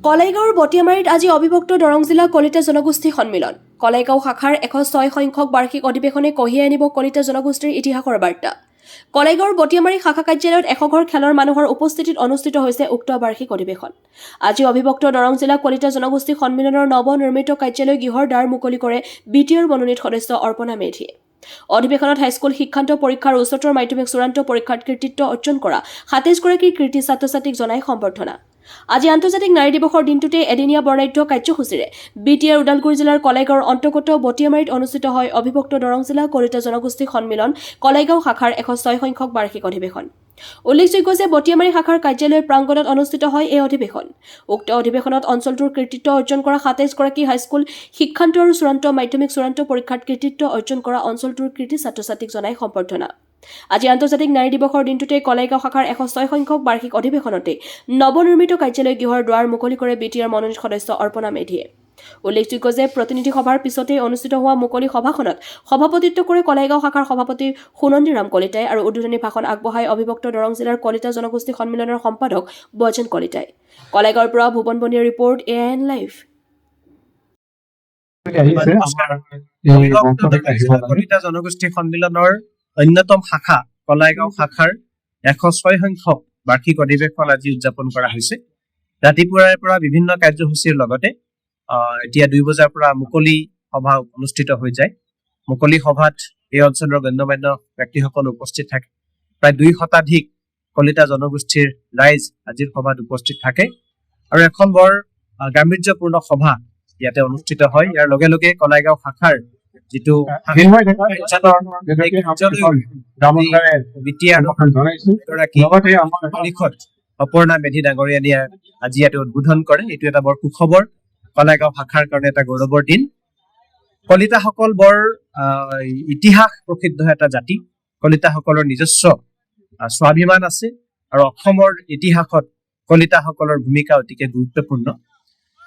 কলাইগাঁৱৰ বটিয়ামাৰীত আজি অবিভক্ত দৰং জিলা কলিতা জনগোষ্ঠী সন্মিলন। কলাইগাঁও শাখাৰ 106 সংখ্যক বাৰ্ষিক অধিৱেশনে কঢ়িয়াই আনিব কলিতা জনগোষ্ঠীৰ ইতিহাসৰ বাৰ্তা। কলাইগাঁৱৰ বটিয়ামাৰী শাখা কাৰ্যালয়ত 100 ঘৰ খেলৰ মানুহৰ উপস্থিতিত অনুষ্ঠিত হৈছে উক্ত বাৰ্ষিক অধিৱেশন। আজি অবিভক্ত দৰং জিলা কলিতা জনগোষ্ঠী সন্মিলনৰ নৱনিৰ্মিত কাৰ্যালয় গৃহৰ দ্বাৰ মুকলি কৰে বিটিআৰ মনোনীত সদস্য অৰ্পণা মেধিয়ে। অধিৱেশনত হাইস্কুল শিক্ষান্ত পৰীক্ষাৰ উচ্চতৰ মাধ্যমিক চূড়ান্ত পৰীক্ষাত কৃতিত্ব অৰ্জন কৰা 27 গৰাকী কৃতি ছাত্ৰ-ছাত্ৰীক জনাই সম্বৰ্ধনা। আজি আন্তৰ্জাতিক নাৰী দিৱসৰ দিনটোতে এদিনীয়া বৰ্ণাঢ্য কাৰ্যসূচীৰে বিটিআৰ ওদালগুৰি জিলাৰ কলাইগাঁৱৰ অন্তৰ্গত বটিয়ামাৰীত অনুষ্ঠিত হয় অবিভক্ত দৰং জিলা কলিতা জনগোষ্ঠী সন্মিলন কলাইগাঁও শাখাৰ 106 সংখ্যক বাৰ্ষিক অধিৱেশন। উল্লেখযোগ্য যে বটিয়ামাৰী শাখাৰ কাৰ্যালয়ৰ প্ৰাংগণত অনুষ্ঠিত হয় এই অধিৱেশন। উক্ত অধিৱেশনত অঞ্চলটোৰ কৃতিত্ব অৰ্জন কৰা 27 গৰাকী হাইস্কুল শিক্ষান্ত আৰু চূড়ান্ত মাধ্যমিক চূড়ান্ত পৰীক্ষাত কৃতিত্ব অৰ্জন কৰা অঞ্চলটোৰ কৃতি ছাত্ৰ-ছাত্ৰীক জনাই সম্বৰ্ধনা। আজি আন্তৰ্জাতিক নাৰী দিৱসৰ দিনটোতে কলাইগাঁও শাখাৰ 106 সংখ্যক বাৰ্ষিক অধিৱেশনতে নৱনিৰ্মিত কাৰ্যালয় গৃহৰ দুৱাৰ মুকলি কৰে বিটিআৰ মনোনীত সদস্য অৰ্পণা মেধিয়ে। উল্লেখযোগ্য যে প্ৰতিনিধি সভাৰ পিছতেই অনুষ্ঠিত হোৱা মুকলি সভাখনত সভাপতিত্ব কৰে কলাইগাঁও শাখাৰ সভাপতি সুনন্দীৰাম কলিতাই আৰু উদ্বোধনী ভাষণ আগবঢ়াই অবিভক্ত দৰং জিলাৰ কলিতা জনগোষ্ঠী সন্মিলনৰ সম্পাদক বজেন কলিতাই। কলাইগাঁৱৰ পৰা ভুৱন বনিয়াৰ ৰিপৰ্ট AIN লাইভ। কলিতা জনগোষ্ঠী সন্মিলনৰ অন্যতম শাখা কলাইগাঁও শাখাৰ 106 সংখ্যক বাৰ্ষিক অধিৱেশন আজি উদযাপন কৰা হৈছে। ৰাতিপুৱাৰ পৰা বিভিন্ন কাৰ্যসূচীৰ লগতে এতিয়া 2 বজাৰ পৰা মুকলি সভা অনুষ্ঠিত হৈ যায়। মুকলি সভাত এই অঞ্চলৰ গণ্যমান্য ব্যক্তিসকল উপস্থিত থাকে। প্ৰায় 2 শতাধিক কলিতা জনগোষ্ঠীৰ ৰাইজ আজিৰ সভাত উপস্থিত থাকে আৰু এখন বৰ গাম্ভীৰ্যপূৰ্ণ সভা ইয়াতে অনুষ্ঠিত হয়। ইয়াৰ লগে লগে কলাইগাঁও শাখাৰ যিটো অপৰ্ণা মেধি ডাঙৰীয়ানীয়ে আজি ইয়াতে উদ্বোধন কৰে। এইটো এটা বৰ সুখবৰ, কলাইগাঁও শাখাৰ কাৰণে এটা গৌৰৱৰ দিন। কলিতাসকল বৰ ইতিহাস প্ৰসিদ্ধ এটা জাতি। কলিতাসকলৰ নিজস্ব স্বাভিমান আছে আৰু অসমৰ ইতিহাসত কলিতাসকলৰ ভূমিকা অতিকে গুৰুত্বপূৰ্ণ।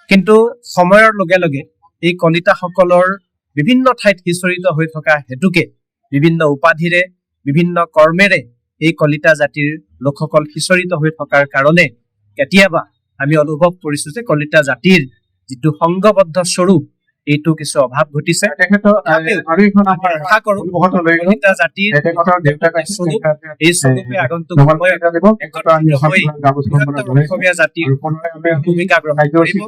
কিন্তু সময়ৰ লগে লগে এই কলিতাসকলৰ বিভিন্ন ঠাইত সিঁচৰিত হৈ থকা হেতুকে বিভিন্ন উপাধিৰে বিভিন্ন কৰ্মেৰে এই কলিতা জাতিৰ লোকসকল সিঁচৰিত হৈ থকাৰ কাৰণে কেতিয়াবা আমি অনুভৱ কৰিছো যে কলিতা জাতিৰ যিটো সংঘবদ্ধ স্বৰূপ এইটো কিছু অভাৱ ঘটিছে। কলিতা জাতিৰ এই স্বৰূপে আগন্তুক অসমীয়া জাতিৰ ভূমিকা গ্ৰহণ কৰিব।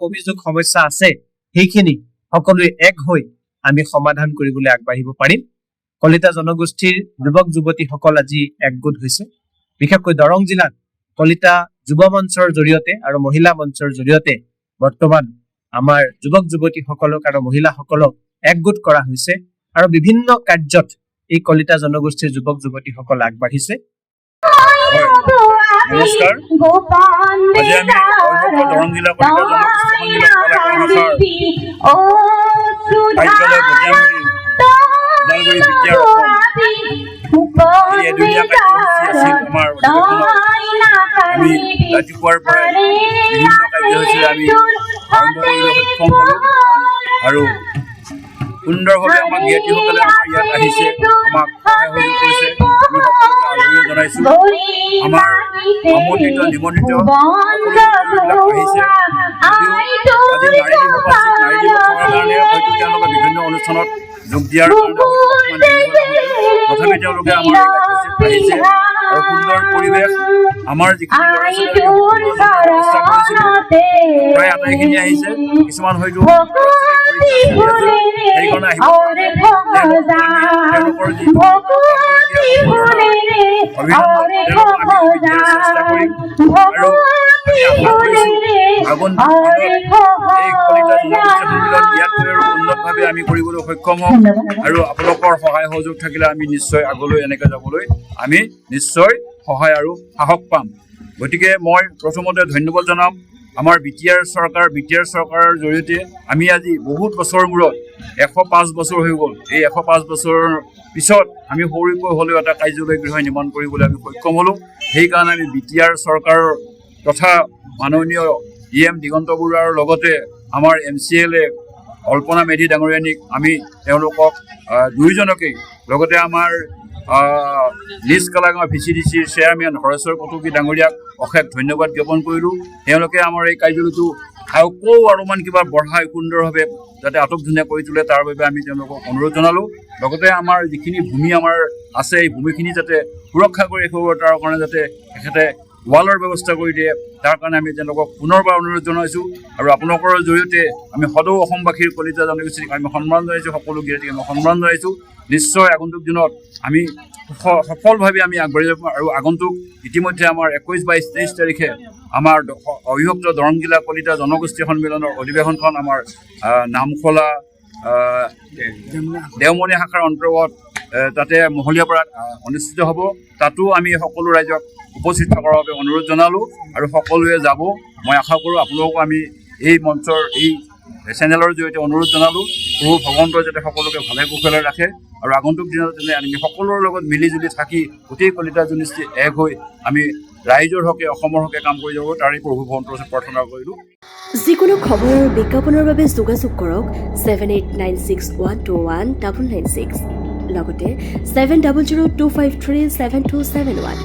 অভিযোগ সমস্যা আছে সেইখিনি সকলোৱে এক হৈ আমি সমাধান কৰিবলৈ আগবাঢ়িব পাৰিম। কলিতা জনগোষ্ঠীৰ যুৱক যুৱতীসকল আজি একগোট হৈছে। বিশেষকৈ দৰং জিলাত কলিতা যুৱ মঞ্চৰ জৰিয়তে আৰু মহিলা মঞ্চৰ জৰিয়তে বৰ্তমান আমাৰ যুৱক যুৱতীসকলক আৰু মহিলাসকলক একগোট কৰা হৈছে আৰু বিভিন্ন কাৰ্যত এই কলিতা জনগোষ্ঠীৰ যুৱক যুৱতীসকল আগবাঢ়িছে। নমস্কাৰ, আজি আমি দৰং জিলা কলিতা জনগোষ্ঠী কাৰ্যালয় বটিয়ামাৰী ওদালগুৰি বিটিআৰ এই এদিনীয়া কাৰ্যসূচী আছিল। আমাৰ আমি ৰাতিপুৱাৰ পৰাই বিভিন্ন কাৰ্যসূচীৰে আমি আৰম্ভ কৰিবলৈ সক্ষম হ'লোঁ আৰু সুন্দৰভাৱে আমাক জ্ঞাতিসকলে আমাৰ ইয়াত আহিছে, আমাক সহায় সহযোগ কৰিছে। আমি সকলোকে আদৰণি জনাইছোঁ। আমাৰ আমন্ত্ৰিত নিমন্ত্ৰিত সকলোবিলাক আহিছে। আজি নাৰী দিৱস আছিল, নাৰী দিৱস হোৱাৰ কাৰণে হয়তো তেওঁলোকে বিভিন্ন অনুষ্ঠানত যোগ দিয়াৰ কাৰণে তথাপি তেওঁলোকে আমাৰ এই কাৰ্যসূচীত আহিছে আৰু সুন্দৰ পৰিৱেশ। আমাৰ যিখিনি ল'ৰা ছোৱালী ব্যৱস্থা কৰিছিলোঁ প্ৰায় আটাইখিনি আহিছে। কিছুমান হয়তো সেইকাৰণে আহিব তেওঁলোকৰ যি চেষ্টা কৰিম আৰু আমি আশা কৰিছোঁ আগন্তুক এই কলিতা জনগোষ্ঠী সন্মিলন ইয়াতকৈ আৰু উন্নতভাৱে আমি কৰিবলৈ সক্ষম হ'ম আৰু আপোনালোকৰ সহায় সহযোগ থাকিলে আমি নিশ্চয় আগলৈ এনেকৈ যাবলৈ আমি নিশ্চয় সহায় আৰু সাহস পাম। গতিকে মই প্ৰথমতে ধন্যবাদ জনাম আমাৰ বিটিআৰ চৰকাৰৰ জৰিয়তে আমি আজি বহুত বছৰৰ মূৰত 105 বছৰ হৈ গ'ল। এই 105 বছৰৰ পিছত আমি সৰুকৈ হ'লেও এটা কাৰ্যালয় গৃহ নিৰ্মাণ কৰিবলৈ আমি সক্ষম হ'লোঁ। সেইকাৰণে আমি বিটিআৰ চৰকাৰৰ তথা মাননীয় EM দিগন্ত বৰুৱাৰ লগতে আমাৰ MCLA অল্পনা মেধি ডাঙৰীয়ানীক আমি তেওঁলোকক দুয়োজনকেই লগতে আমাৰ লিষ্ট কালাগাঁও VCDCৰ চেয়াৰমেন হৰেশ্বৰ কটকী ডাঙৰীয়াক অশেষ ধন্যবাদ জ্ঞাপন কৰিলোঁ। তেওঁলোকে আমাৰ এই কাৰ্যসূচীটো আকৌ অলপমান কিবা বঢ়াই সুন্দৰভাৱে যাতে আটকধুনীয়া কৰি তোলে তাৰ বাবে আমি তেওঁলোকক অনুৰোধ জনালোঁ। লগতে আমাৰ যিখিনি ভূমি আমাৰ আছে এই ভূমিখিনি যাতে সুৰক্ষা কৰি ৰাখিব তাৰ কাৰণে যাতে তেখেতে ৱালৰ ব্যৱস্থা কৰি দিয়ে তাৰ কাৰণে আমি তেওঁলোকক পুনৰবাৰ অনুৰোধ জনাইছোঁ। আৰু আপোনালোকৰ জৰিয়তে আমি সদৌ অসমবাসীৰ কলিতা জনগোষ্ঠীক আমি সন্মান জনাইছোঁ, সকলো জ্ঞাতিক আমি সন্মান জনাইছোঁ। নিশ্চয় আগন্তুক দিনত আমি সফলভাৱে আমি আগবাঢ়ি যাব আৰু আগন্তুক ইতিমধ্যে আমাৰ 21, 22, 23 তাৰিখে আমাৰ অবিভক্ত দৰং জিলা কলিতা জনগোষ্ঠী সন্মিলনৰ অধিৱেশনখন আমাৰ নামখলা দেওমণি শাখাৰ অন্তৰ্গত তাতে মহলীয়াপাৰাত অনুষ্ঠিত হ'ব। তাতো আমি সকলো ৰাইজক উপস্থিত থকাৰ বাবে অনুৰোধ জনালোঁ আৰু সকলোৱে যাব। মই আশা কৰোঁ আপোনালোকো আমি এই মঞ্চৰ এই চেনেলৰ জৰিয়তে অনুৰোধ জনালোঁ প্ৰভু ভগৱন্তই যাতে সকলোকে ভালে কুশলে ৰাখে আৰু আগন্তুক দিনত যেনে আমি সকলোৰে লগত মিলিজুলি থাকি গোটেই কলিতা জনগোষ্ঠী এক হৈ আমি ৰাইজৰ হকে অসমৰ হকে কাম কৰি যাব তাৰে প্ৰভু ভগৱন্তৰ ওচৰত প্ৰাৰ্থনা কৰিলোঁ। যিকোনো খবৰ আৰু বিজ্ঞাপনৰ বাবে যোগাযোগ কৰক 7896121996 লগতে 7002537271।